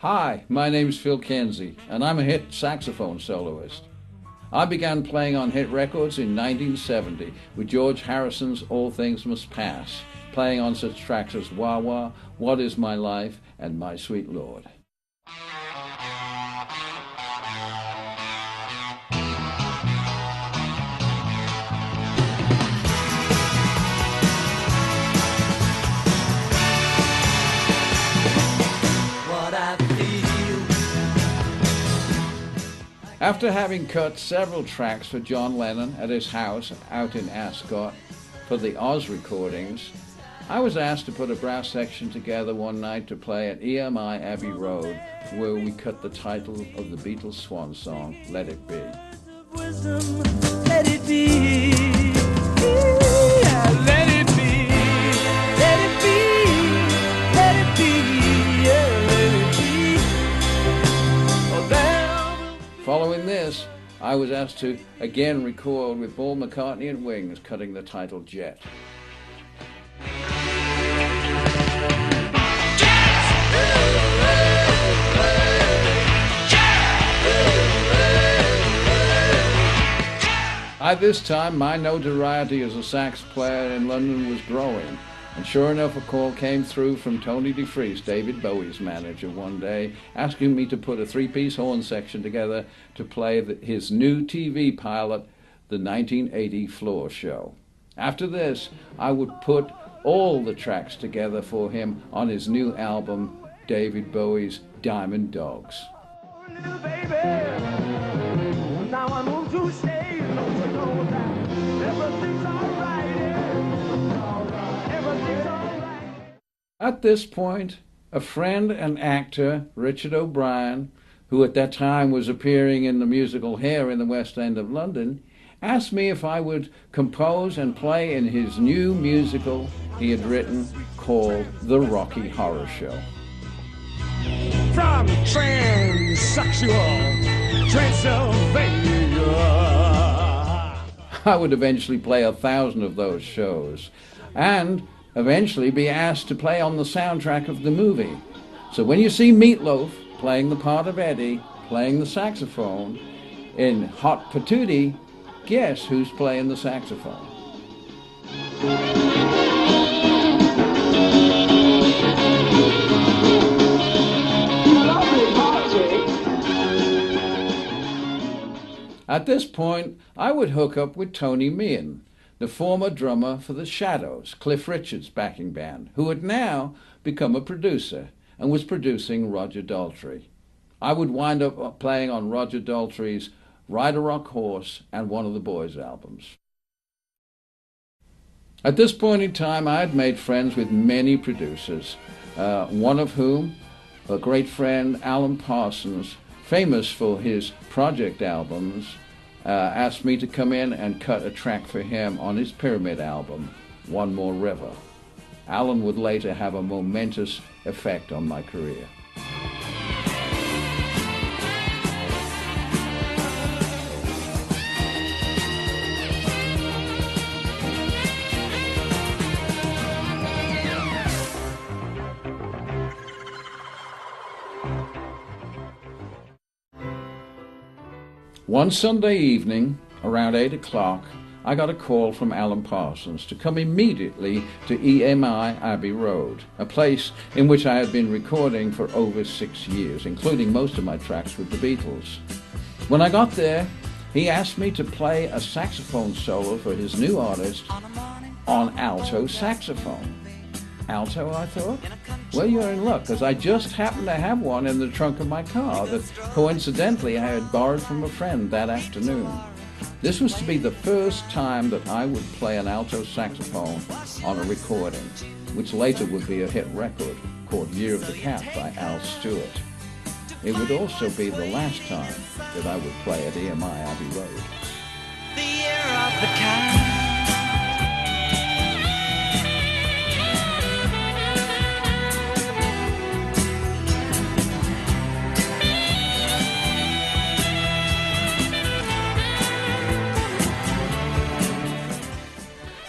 Hi, my name's Phil KENZIE, and I'm a hit saxophone soloist. I began playing on hit records in 1970 with George Harrison's All Things Must Pass, playing on such tracks as Wah Wah, What Is My Life, and My Sweet Lord. After having cut several tracks for John Lennon at his house out in Ascot for the Oz recordings, I was asked to put a brass section together one night to play at EMI Abbey Road, where we cut the title of the Beatles' swan song, Let It Be. Wisdom, let it be. Yeah, let it be. Let it be. Let it be. Yeah, let it be. Oh, there. Following this, I was asked to again record with Paul McCartney and Wings, cutting the title Jet. At this time, my notoriety as a sax player in London was growing, and sure enough, a call came through from Tony DeFries, David Bowie's manager, one day, asking me to put a three-piece horn section together to play his new TV pilot, the 1980 Floor Show. After this, I would put all the tracks together for him on his new album, David Bowie's Diamond Dogs. Little baby, now I move to stay. Don't you know that everything's alright? Everything's alright. At this point, a friend and actor, Richard O'Brien, who at that time was appearing in the musical Hair in the West End of London, asked me if I would compose and play in his new musical he had written called The Rocky Horror Show. From transsexual Transylvania. I would eventually play 1,000 of those shows and eventually be asked to play on the soundtrack of the movie. So when you see Meatloaf playing the part of Eddie, playing the saxophone in Hot Patootie, guess who's playing the saxophone? At this point, I would hook up with Tony Meehan, the former drummer for the Shadows, Cliff Richard's backing band, who had now become a producer and was producing Roger Daltrey. I would wind up playing on Roger Daltrey's Ride a Rock Horse and one of the Boys albums. At this point in time, I had made friends with many producers, one of whom, a great friend, Alan Parsons, famous for his project albums, asked me to come in and cut a track for him on his Pyramid album, One More River. Alan would later have a momentous effect on my career. One Sunday evening, around 8 o'clock, I got a call from Alan Parsons to come immediately to EMI Abbey Road, a place in which I had been recording for over 6 years, including most of my tracks with the Beatles. When I got there, he asked me to play a saxophone solo for his new artist on alto saxophone. Alto, I thought? Well, you're in luck, because I just happened to have one in the trunk of my car that coincidentally I had borrowed from a friend that afternoon. This was to be the first time that I would play an alto saxophone on a recording, which later would be a hit record called Year of the Cat by Al Stewart. It would also be the last time that I would play at EMI Abbey Road. The year of the cat.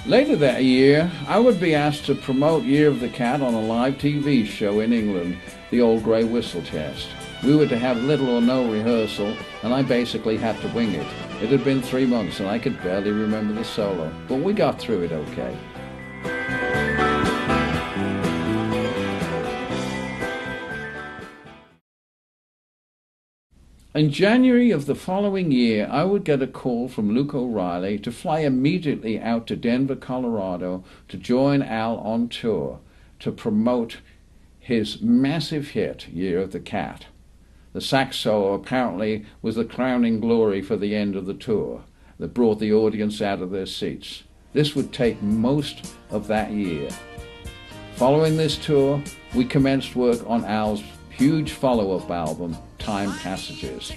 Later that year, I would be asked to promote Year of the Cat on a live TV show in England, the Old Grey Whistle Test. We were to have little or no rehearsal, and I basically had to wing it. It had been 3 months, and I could barely remember the solo, but we got through it okay. In January of the following year, I would get a call from Luke O'Reilly to fly immediately out to Denver, Colorado to join Al on tour to promote his massive hit, Year of the Cat. The sax solo apparently was the crowning glory for the end of the tour that brought the audience out of their seats. This would take most of that year. Following this tour, we commenced work on Al's huge follow-up album, Time Passages.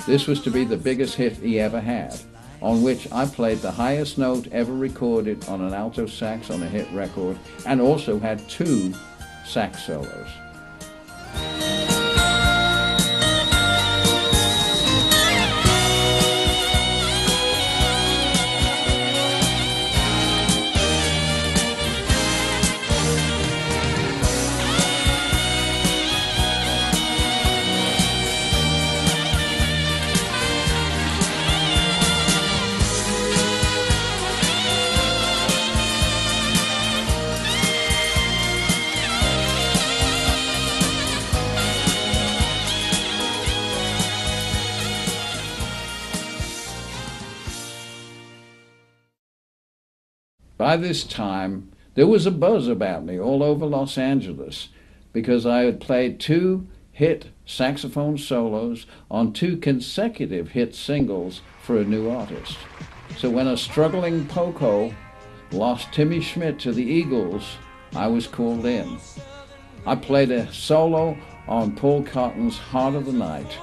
This was to be the biggest hit he ever had, on which I played the highest note ever recorded on an alto sax on a hit record, and also had 2 sax solos. By this time, there was a buzz about me all over Los Angeles because I had played 2 hit saxophone solos on 2 consecutive hit singles for a new artist. So when a struggling Poco lost Timmy Schmidt to the Eagles, I was called in. I played a solo on Paul Cotton's Heart of the Night,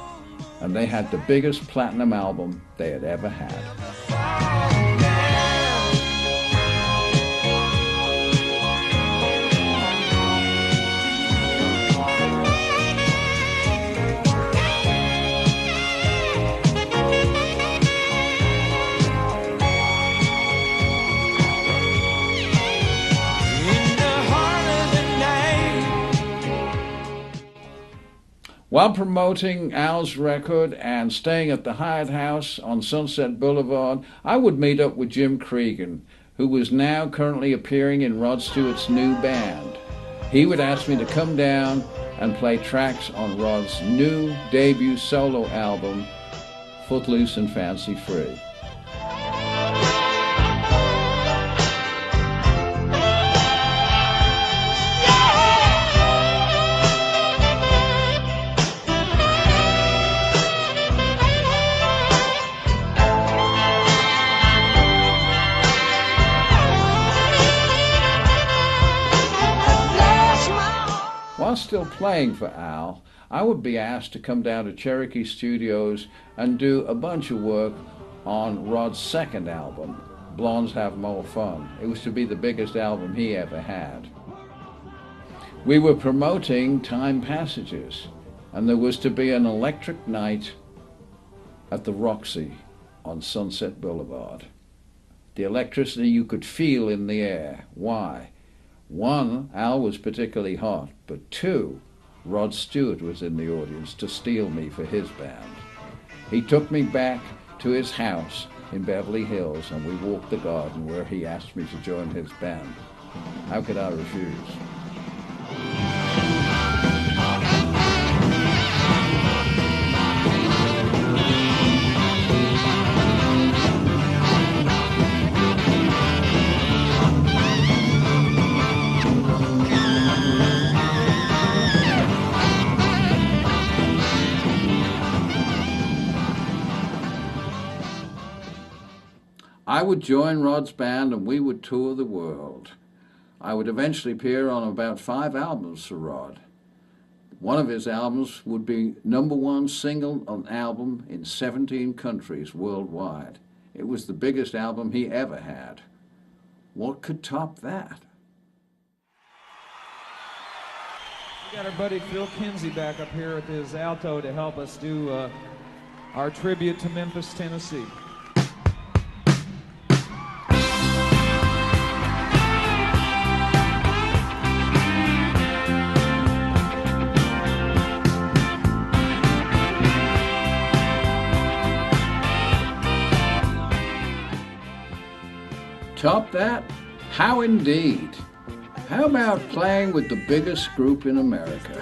and they had the biggest platinum album they had ever had. While promoting Al's record and staying at the Hyatt House on Sunset Boulevard, I would meet up with Jim Cregan, who was now currently appearing in Rod Stewart's new band. He would ask me to come down and play tracks on Rod's new debut solo album, Footloose and Fancy Free. While still playing for Al, I would be asked to come down to Cherokee Studios and do a bunch of work on Rod's second album, Blondes Have More Fun. It was to be the biggest album he ever had. We were promoting Time Passages, and there was to be an electric night at the Roxy on Sunset Boulevard. The electricity you could feel in the air. Why? 1, Al was particularly hot, but 2, Rod Stewart was in the audience to steal me for his band. He took me back to his house in Beverly Hills, and we walked the garden where he asked me to join his band. How could I refuse? I would join Rod's band and we would tour the world. I would eventually appear on about 5 albums for Rod. One of his albums would be #1 single on album in 17 countries worldwide. It was the biggest album he ever had. What could top that? We got our buddy Phil KENZIE back up here with his alto to help us do our tribute to Memphis, Tennessee. Top that? How indeed. How about playing with the biggest group in America?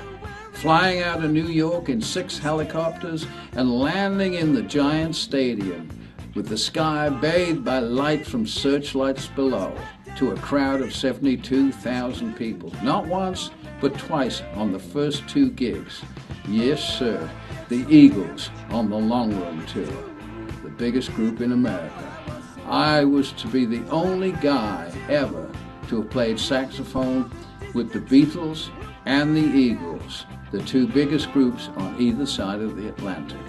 Flying out of New York in 6 helicopters and landing in the giant stadium with the sky bathed by light from searchlights below to a crowd of 72,000 people. Not once, but twice on the first 2 gigs. Yes, sir, the Eagles on the Long Run Tour, the biggest group in America. I was to be the only guy ever to have played saxophone with the Beatles and the Eagles, the 2 biggest groups on either side of the Atlantic.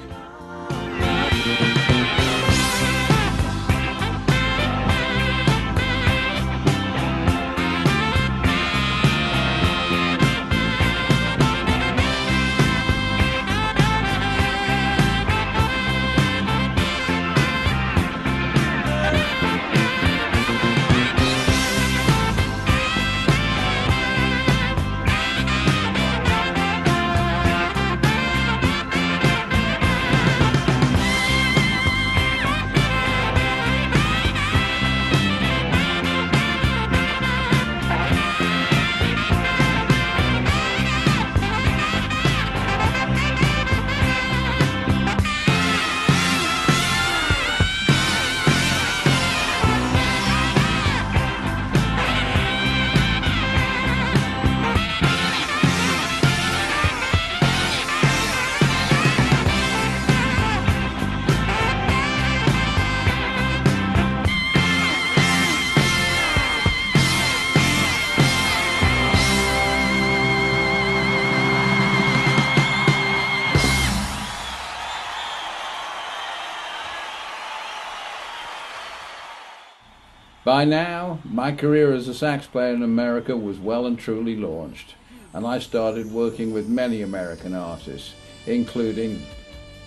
By now, my career as a sax player in America was well and truly launched, and I started working with many American artists, including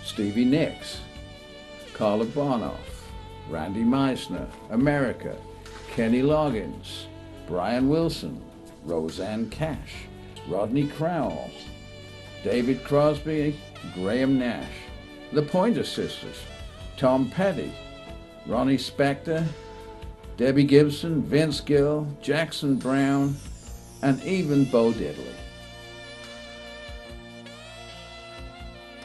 Stevie Nicks, Carla Bonoff, Randy Meisner, America, Kenny Loggins, Brian Wilson, Roseanne Cash, Rodney Crowell, David Crosby, Graham Nash, the Pointer Sisters, Tom Petty, Ronnie Spector, Debbie Gibson, Vince Gill, Jackson Browne, and even Bo Diddley.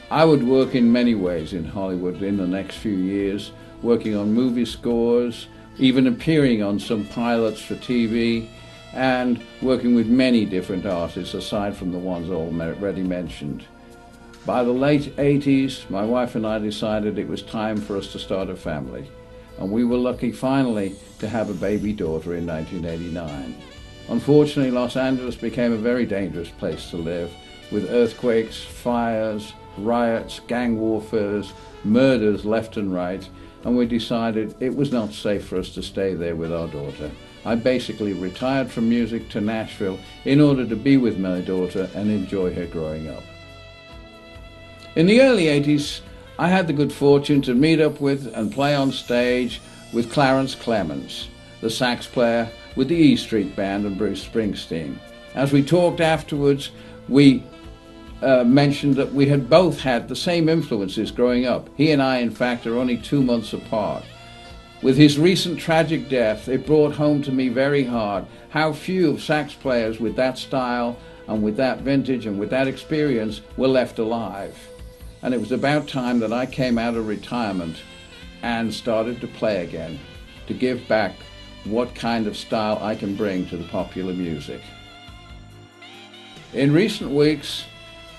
I would work in many ways in Hollywood in the next few years, working on movie scores, even appearing on some pilots for TV, and working with many different artists aside from the ones already mentioned. By the late 80s, my wife and I decided it was time for us to start a family, and we were lucky finally to have a baby daughter in 1989. Unfortunately, Los Angeles became a very dangerous place to live, with earthquakes, fires, riots, gang warfares, murders left and right, and we decided it was not safe for us to stay there with our daughter. I basically retired from music to Nashville in order to be with my daughter and enjoy her growing up. In the early 80s, I had the good fortune to meet up with and play on stage with Clarence Clemons, the sax player with the E Street Band and Bruce Springsteen. As we talked afterwards, we mentioned that we had both had the same influences growing up. He and I, in fact, are only 2 months apart. With his recent tragic death, it brought home to me very hard how few sax players with that style and with that vintage and with that experience were left alive. And it was about time that I came out of retirement and started to play again, to give back what kind of style I can bring to the popular music. In recent weeks,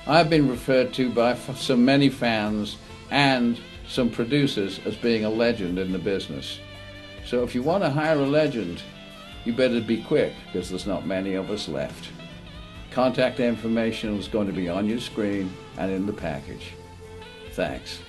I've been referred to by so many fans and some producers as being a legend in the business. So if you want to hire a legend, you better be quick, because there's not many of us left. Contact information is going to be on your screen and in the package. Thanks.